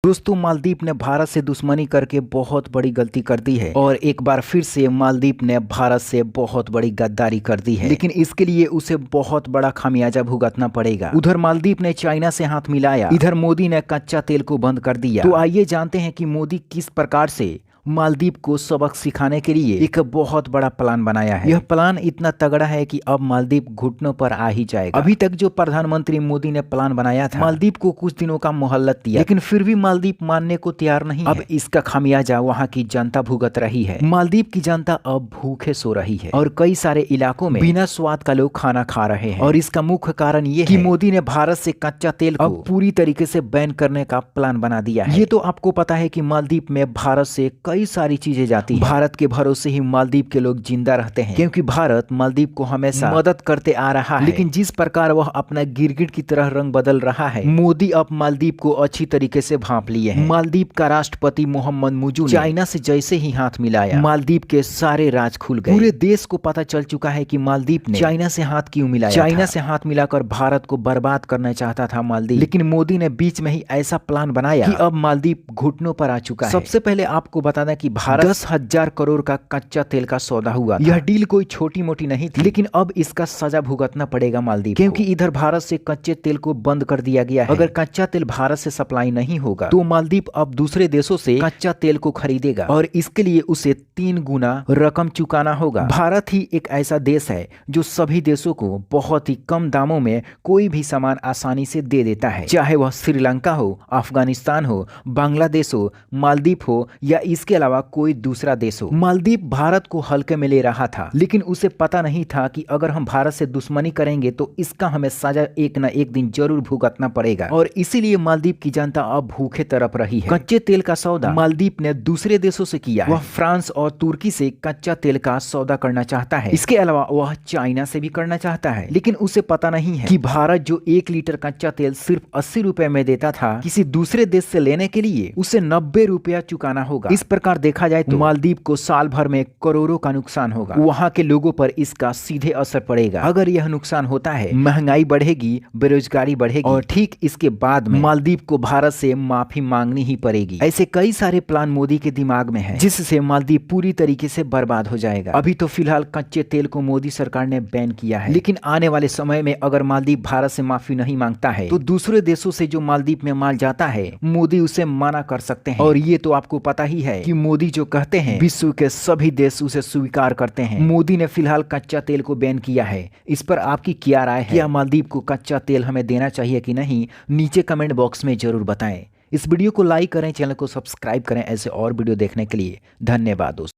दोस्तों, मालदीव ने भारत से दुश्मनी करके बहुत बड़ी गलती कर दी है और एक बार फिर से मालदीव ने भारत से बहुत बड़ी गद्दारी कर दी है। लेकिन इसके लिए उसे बहुत बड़ा खामियाजा भुगतना पड़ेगा। उधर मालदीव ने चाइना से हाथ मिलाया, इधर मोदी ने कच्चा तेल को बंद कर दिया। तो आइए जानते हैं कि मोदी किस प्रकार से मालदीव को सबक सिखाने के लिए एक बहुत बड़ा प्लान बनाया है। यह प्लान इतना तगड़ा है कि अब मालदीव घुटनों पर आ ही जाएगा। अभी तक जो प्रधानमंत्री मोदी ने प्लान बनाया था, मालदीव को कुछ दिनों का मोहलत दिया, लेकिन फिर भी मालदीव मानने को तैयार नहीं। अब इसका खामियाजा वहाँ की जनता भुगत रही है। मालदीव की जनता अब भूखे सो रही है और कई सारे इलाकों में बिना स्वाद का लोग खाना खा रहे हैं। और इसका मुख्य कारण ये है कि मोदी ने भारत से कच्चा तेल को पूरी तरीके से बैन करने का प्लान बना दिया है। ये तो आपको पता है कि मालदीव में भारत से कई सारी चीजें जाती हैं। भारत के भरोसे ही मालदीव के लोग जिंदा रहते हैं, क्योंकि भारत मालदीव को हमेशा मदद करते आ रहा है। लेकिन जिस प्रकार वह अपना गिरगिट की तरह रंग बदल रहा है, मोदी अब मालदीव को अच्छी तरीके से भांप लिए हैं। मालदीव का राष्ट्रपति मोहम्मद मुजू चाइना से जैसे ही हाथ मिलाया, मालदीव के सारे राज खुल गए। पूरे देश को पता चल चुका है कि मालदीव ने चाइना से हाथ क्यों मिलाया। चाइना से हाथ मिलाकर भारत को बर्बाद करना चाहता था मालदीव, लेकिन मोदी ने बीच में ही ऐसा प्लान बनाया कि अब मालदीव घुटनों पर आ चुका है। सबसे पहले आपको बता दें कि भारत 10,000 करोड़ का कच्चा तेल का सौदा हुआ था। यह डील कोई छोटी मोटी नहीं थी, लेकिन अब इसका सजा भुगतना पड़ेगा मालदीव, क्योंकि इधर भारत से कच्चे तेल को बंद कर दिया गया है। अगर कच्चा तेल भारत से सप्लाई नहीं होगा तो मालदीव अब दूसरे देशों से कच्चा तेल को खरीदेगा और इसके लिए उसे 3 गुना रकम चुकाना होगा। भारत ही एक ऐसा देश है जो सभी देशों को बहुत ही कम दामों में कोई भी सामान आसानी से दे देता है, चाहे वह श्रीलंका हो, अफगानिस्तान हो, बांग्लादेश हो, मालदीव हो या इसके अलावा कोई दूसरा देश हो। मालदीव भारत को हल्के में ले रहा था, लेकिन उसे पता नहीं था कि अगर हम भारत से दुश्मनी करेंगे तो इसका हमें सजा एक न एक दिन जरूर भुगतना पड़ेगा। और इसीलिए मालदीव की जनता अब भूखे तड़प रही है। कच्चे तेल का सौदा मालदीव ने दूसरे देशों से किया है। वह फ्रांस और तुर्की से कच्चा तेल का सौदा करना चाहता है। इसके अलावा वह चाइना से भी करना चाहता है, लेकिन उसे पता नहीं है कि भारत जो 1 लीटर कच्चा तेल सिर्फ 80 रुपए में देता था, किसी दूसरे देश से लेने के लिए उसे 90 रुपया चुकाना होगा। इस प्रकार देखा जाए तो मालदीव को साल भर में करोड़ों का नुकसान होगा। वहाँ के लोगों पर इसका सीधे असर पड़ेगा। अगर यह नुकसान होता है, महंगाई बढ़ेगी, बेरोजगारी बढ़ेगी और ठीक इसके बाद में मालदीव को भारत से माफी मांगनी ही पड़ेगी। ऐसे कई सारे प्लान मोदी के दिमाग में है, जिससे मालदीव पूरी तरीके से बर्बाद हो जाएगा। अभी तो फिलहाल कच्चे तेल को मोदी सरकार ने बैन किया है, लेकिन आने वाले समय में अगर मालदीव भारत से माफी नहीं मांगता है तो दूसरे देशों से जो मालदीव में माल जाता है, मोदी उसे मना कर सकते हैं। और ये तो आपको पता ही है कि मोदी जो कहते हैं विश्व के सभी देश उसे स्वीकार करते हैं। मोदी ने फिलहाल कच्चा तेल को बैन किया है। इस पर आपकी क्या राय है? क्या मालदीव को कच्चा तेल हमें देना चाहिए कि नहीं? नीचे कमेंट बॉक्स में जरूर बताएं। इस वीडियो को लाइक करें, चैनल को सब्सक्राइब करें ऐसे और वीडियो देखने के लिए। धन्यवाद दोस्तों।